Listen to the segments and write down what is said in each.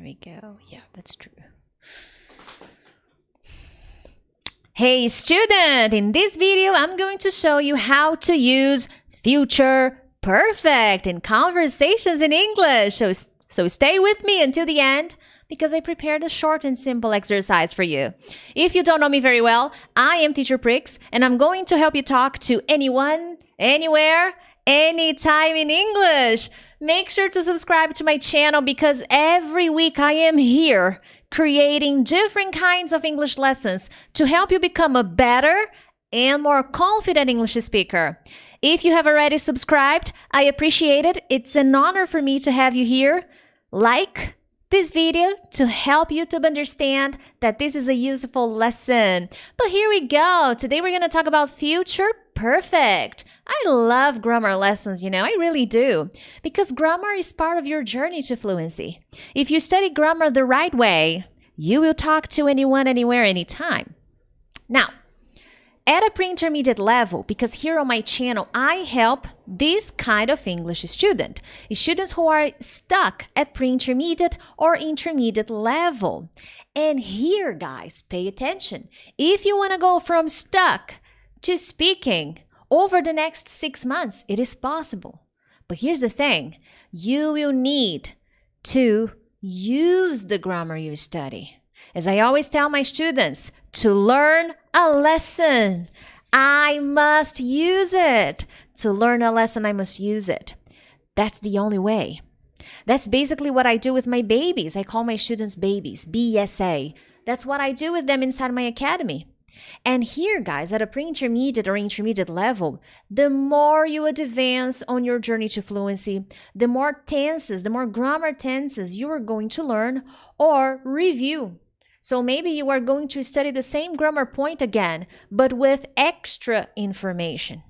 we go. Yeah, that's true. Hey student, in this video, I'm going to show you how to use future perfect in conversations in English. So stay with me until the end because I prepared a short and simple exercise for you. If you don't know me very well, I am Teacher Prix and I'm going to help you talk to anyone, anywhere, anytime in English. Make sure to subscribe to my channel because every week I am here creating different kinds of English lessons to help you become a better and more confident English speaker. If you have already subscribed, I appreciate it. It's an honor for me to have you here. Like this video to help you to understand that this is a useful lesson. But here we go. Today we're going to talk about future perfect. I love grammar lessons, I really do. Because grammar is part of your journey to fluency. If you study grammar the right way, you will talk to anyone, anywhere, anytime. Now, at a pre-intermediate level, because here on my channel, I help this kind of English students who are stuck at pre-intermediate or intermediate level. And here, guys, pay attention. If you want to go from stuck to speaking over the next 6 months, it is possible. But here's the thing, you will need to use the grammar you study. As I always tell my students, to learn a lesson, I must use it. To learn a lesson, I must use it. That's the only way. That's basically what I do with my babies. I call my students babies, BSA. That's what I do with them inside my academy. And here, guys, at a pre-intermediate or intermediate level, the more you advance on your journey to fluency, the more tenses, the more grammar tenses you are going to learn or review. So maybe you are going to study the same grammar point again, but with extra information.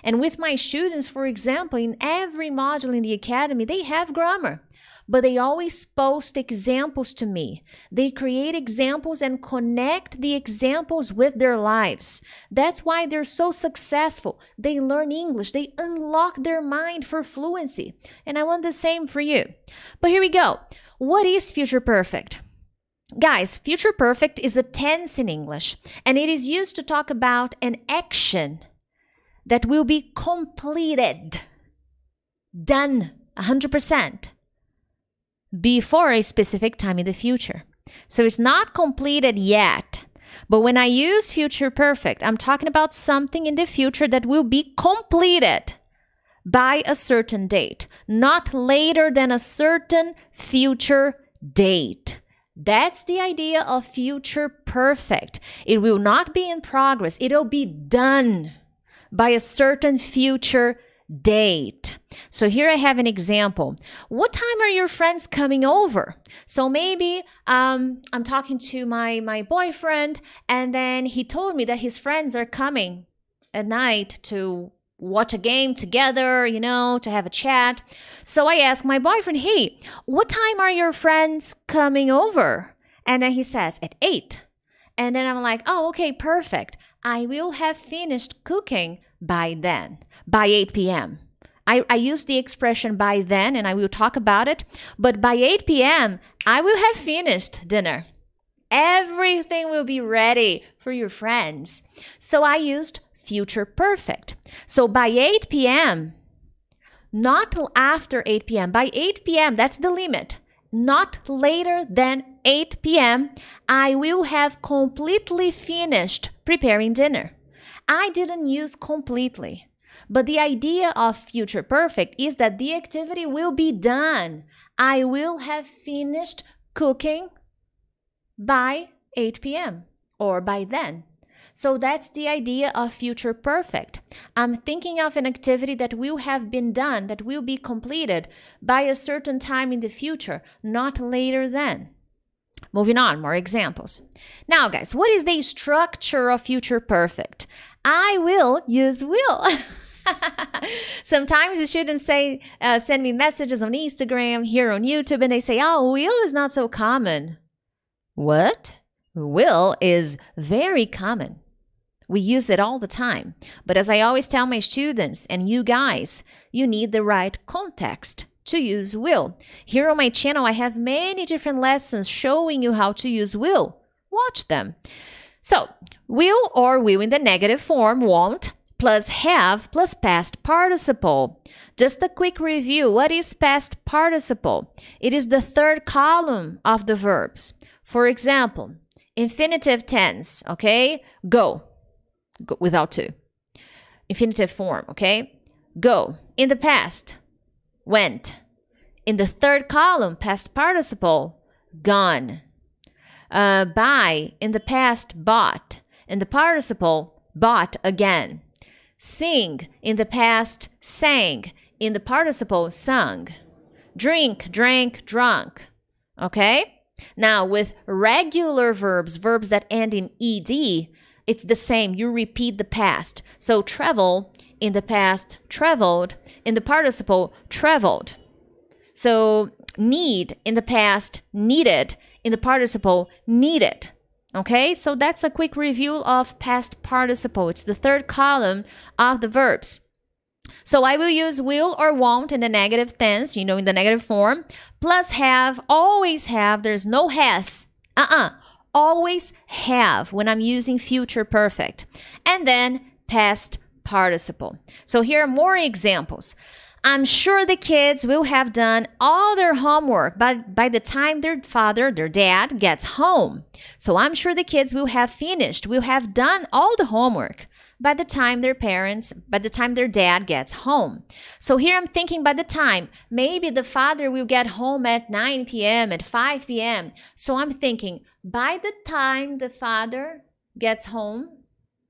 And with my students, for example, in every module in the academy, they have grammar. But they always post examples to me. They create examples and connect the examples with their lives. That's why they're so successful. They learn English. They unlock their mind for fluency. And I want the same for you. But here we go. What is future perfect? Guys, future perfect is a tense in English, and it is used to talk about an action that will be completed, done 100%. Before a specific time in the future. So it's not completed yet. But when I use future perfect, I'm talking about something in the future that will be completed by a certain date, not later than a certain future date. That's the idea of future perfect. It will not be in progress. It'll be done by a certain future date. So here I have an example. What time are your friends coming over? So maybe I'm talking to my boyfriend, and then he told me that his friends are coming at night to watch a game together, to have a chat. So I asked my boyfriend, hey, what time are your friends coming over? And then he says, at 8. And then I'm like, oh, okay, perfect. I will have finished cooking by then, by 8 p.m. I use the expression by then, and I will talk about it. But by 8 p.m., I will have finished dinner. Everything will be ready for your friends. So I used future perfect. So by 8 p.m., not after 8 p.m., by 8 p.m., that's the limit. Not later than 8 p.m., I will have completely finished preparing dinner. I didn't use completely, but the idea of future perfect is that the activity will be done. I will have finished cooking by 8 p.m. or by then. So that's the idea of future perfect. I'm thinking of an activity that will have been done, that will be completed by a certain time in the future, not later than. Moving on, more examples. Now, guys, what is the structure of future perfect? I will use will. Sometimes the students send me messages on Instagram, here on YouTube, and they say, oh, will is not so common. What? Will is very common. We use it all the time. But as I always tell my students and you guys, you need the right context to use will. Here on my channel, I have many different lessons showing you how to use will. Watch them. So, will or will in the negative form, won't, plus have plus past participle. Just a quick review. What is past participle? It is the third column of the verbs. For example, infinitive tense, okay? Go without to. Infinitive form, okay? Go. In the past, went. In the third column, past participle, gone. Buy. In the past, bought. In the participle, bought again. Sing. In the past, sang. In the participle, sung. Drink, drank, drunk. Okay? Now, with regular verbs, verbs that end in ed, it's the same. You repeat the past. So travel, in the past, traveled. In the participle, traveled. So need, in the past, needed. In the participle, needed. Okay, so that's a quick review of past participle. It's the third column of the verbs. So I will use will or won't in the negative tense, in the negative form, plus have, always have, there's no has. Always have when I'm using future perfect. And then past participle. So here are more examples. I'm sure the kids will have done all their homework by the time their dad gets home. So I'm sure the kids will have finished, will have done all the homework by the time their dad gets home. So here I'm thinking by the time, maybe the father will get home at 9 p.m., at 5 p.m. So I'm thinking by the time the father gets home,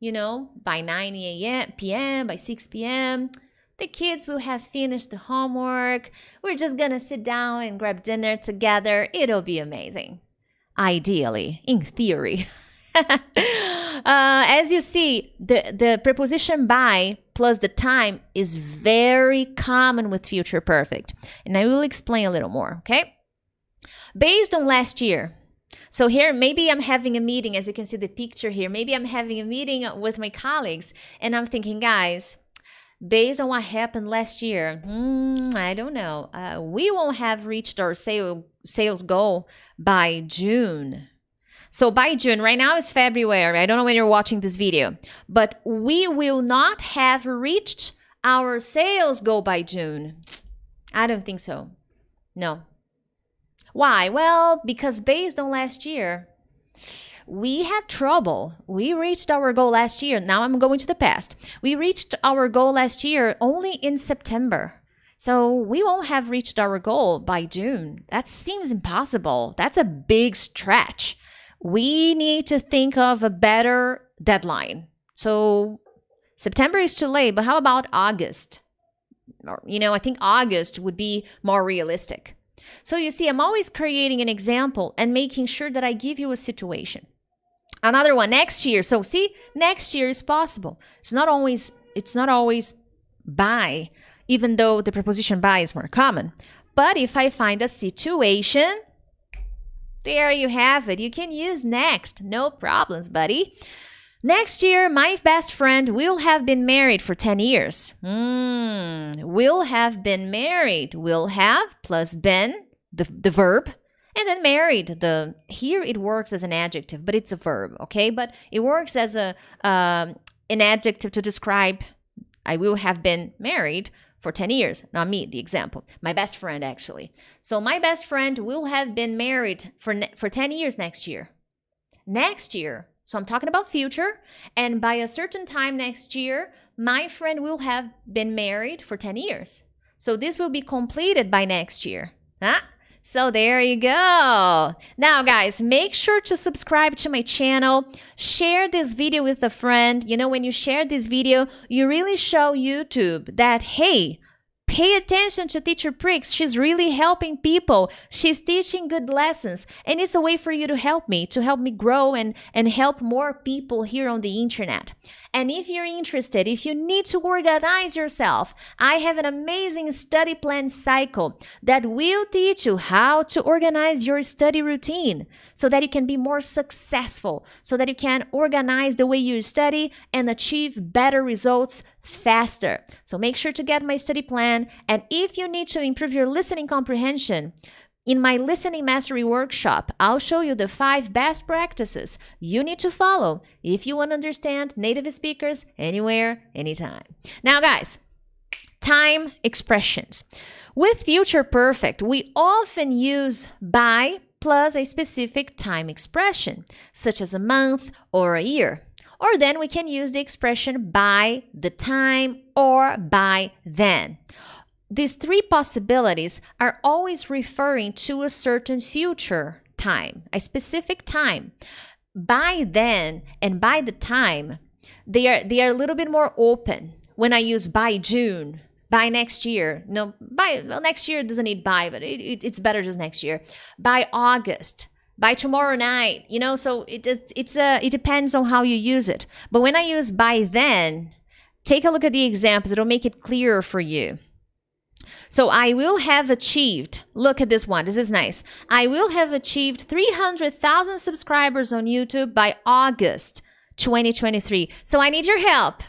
by 9 p.m., by 6 p.m., the kids will have finished the homework. We're just gonna sit down and grab dinner together. It'll be amazing. Ideally, in theory. As you see, the preposition by plus the time is very common with future perfect. And I will explain a little more, okay? Based on last year. So here, maybe I'm having a meeting, as you can see the picture here. Maybe I'm having a meeting with my colleagues, and I'm thinking, guys, based on what happened last year, I don't know. We won't have reached our sales goal by June. So by June, right now it's February. I don't know when you're watching this video, but we will not have reached our sales goal by June. I don't think so. No. Why? Well, because based on last year, we had trouble. We reached our goal last year. Now I'm going to the past. We reached our goal last year only in September. So we won't have reached our goal by June. That seems impossible. That's a big stretch. We need to think of a better deadline. So September is too late, but how about August? I think August would be more realistic. So you see, I'm always creating an example and making sure that I give you a situation. Another one, next year. So see, next year is possible. It's not always by, even though the preposition by is more common. But if I find a situation, there you have it. You can use next. No problems, buddy. Next year, my best friend will have been married for 10 years. Will have been married. Will have plus been, the verb. And then married, here it works as an adjective, but it's a verb, okay? But it works as an adjective to describe, I will have been married for 10 years. Not me, the example. My best friend, actually. So my best friend will have been married for 10 years next year. Next year. So I'm talking about future. And by a certain time next year, my friend will have been married for 10 years. So this will be completed by next year. Huh? So there you go. Now, guys, make sure to subscribe to my channel. Share this video with a friend. When you share this video, you really show YouTube that, hey, pay attention to Teacher Prix. She's really helping people. She's teaching good lessons. And it's a way for you to help me grow and help more people here on the internet. And if you're interested, if you need to organize yourself, I have an amazing study plan cycle that will teach you how to organize your study routine so that you can be more successful, so that you can organize the way you study and achieve better results faster. So make sure to get my study plan. lesson. And if you need to improve your listening comprehension, in my listening mastery workshop, I'll show you the 5 best practices you need to follow if you want to understand native speakers anywhere, anytime. Now, guys, time expressions. With future perfect, we often use by plus a specific time expression, such as a month or a year. Or then we can use the expression by the time or by then. These 3 possibilities are always referring to a certain future time, a specific time. By then and by the time, they are a little bit more open. When I use by June, by next year, no, next year doesn't need by, but it's better just next year. By August, by tomorrow night, so it depends on how you use it. But when I use by then, take a look at the examples. It'll make it clearer for you. So I will have achieved, look at this one, this is nice. I will have achieved 300,000 subscribers on YouTube by August 2023. So I need your help.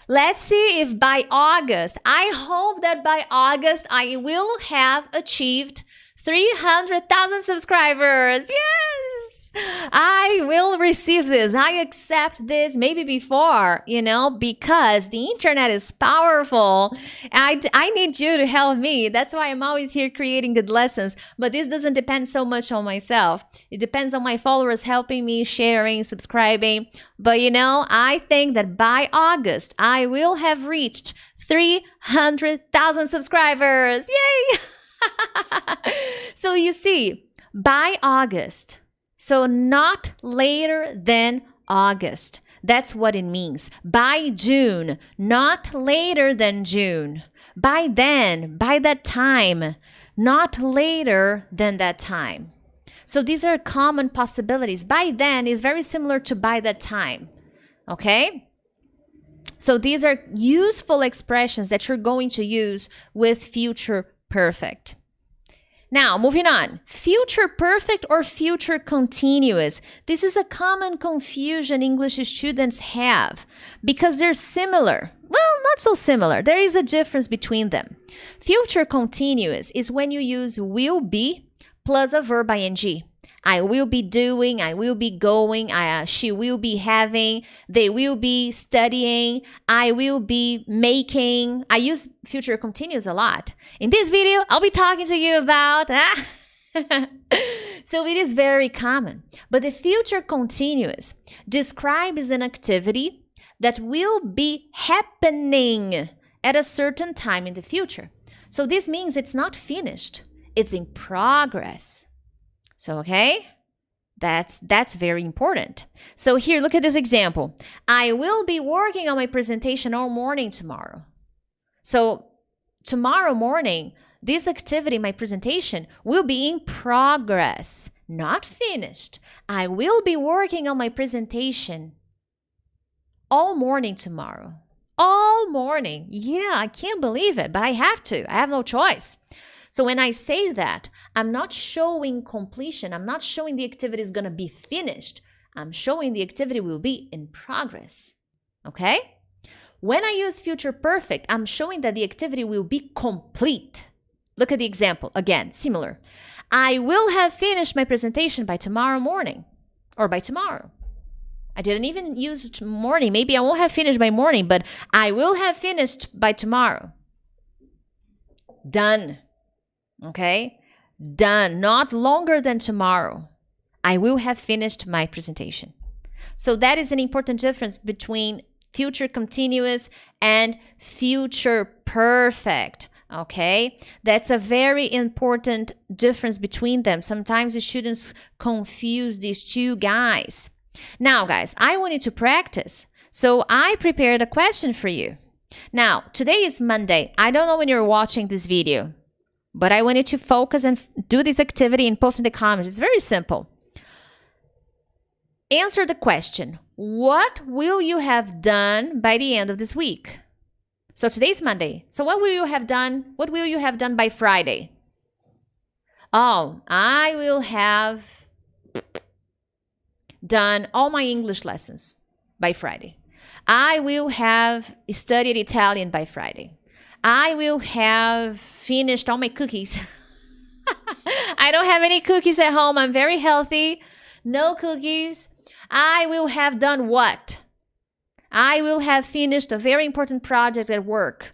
Let's see if by August, I hope that by August, I will have achieved 300,000 subscribers. Yes! I will receive this. I accept this maybe before, because the internet is powerful. I need you to help me. That's why I'm always here creating good lessons. But this doesn't depend so much on myself. It depends on my followers helping me, sharing, subscribing. But I think that by August, I will have reached 300,000 subscribers. Yay! So you see, by August, so not later than August. That's what it means. By June, not later than June. By then, by that time, not later than that time. So these are common possibilities. By then is very similar to by that time. Okay? So these are useful expressions that you're going to use with future perfect. Now, moving on. Future perfect or future continuous. This is a common confusion English students have because they're similar. Well, not so similar. There is a difference between them. Future continuous is when you use will be plus a verb ing. I will be doing, I will be going, she will be having, they will be studying, I will be making. I use future continuous a lot. In this video, I'll be talking to you about... So it is very common. But the future continuous describes an activity that will be happening at a certain time in the future. So this means it's not finished. It's in progress. So, okay, that's very important. So here, look at this example. I will be working on my presentation all morning tomorrow. So tomorrow morning, this activity, my presentation, will be in progress, not finished. I will be working on my presentation all morning tomorrow. All morning. Yeah, I can't believe it, but I have to. I have no choice. So when I say that, I'm not showing completion. I'm not showing the activity is going to be finished. I'm showing the activity will be in progress. Okay? When I use future perfect, I'm showing that the activity will be complete. Look at the example. Again, similar. I will have finished my presentation by tomorrow morning or by tomorrow. I didn't even use morning. Maybe I won't have finished by morning, but I will have finished by tomorrow. Done. Okay? Done. Not longer than tomorrow. I will have finished my presentation. So that is an important difference between future continuous and future perfect. Okay? That's a very important difference between them. Sometimes the students confuse these two guys. Now, guys, I want you to practice. So I prepared a question for you. Now, today is Monday. I don't know when you're watching this video, but I want you to focus and do this activity and post in the comments. It's very simple. Answer the question. What will you have done by the end of this week? So today's Monday. So what will you have done? What will you have done by Friday? Oh, I will have done all my English lessons by Friday. I will have studied Italian by Friday. I will have finished all my cookies. I don't have any cookies at home. I'm very healthy. No cookies. I will have done what? I will have finished a very important project at work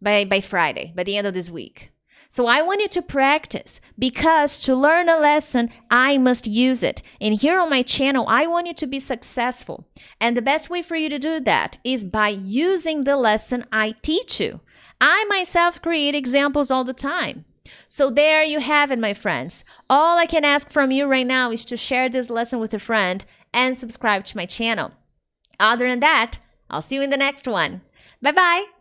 by Friday, by the end of this week. So I want you to practice, because to learn a lesson, I must use it. And here on my channel, I want you to be successful. And the best way for you to do that is by using the lesson I teach you. I myself create examples all the time. So there you have it, my friends. All I can ask from you right now is to share this lesson with a friend and subscribe to my channel. Other than that, I'll see you in the next one. Bye-bye.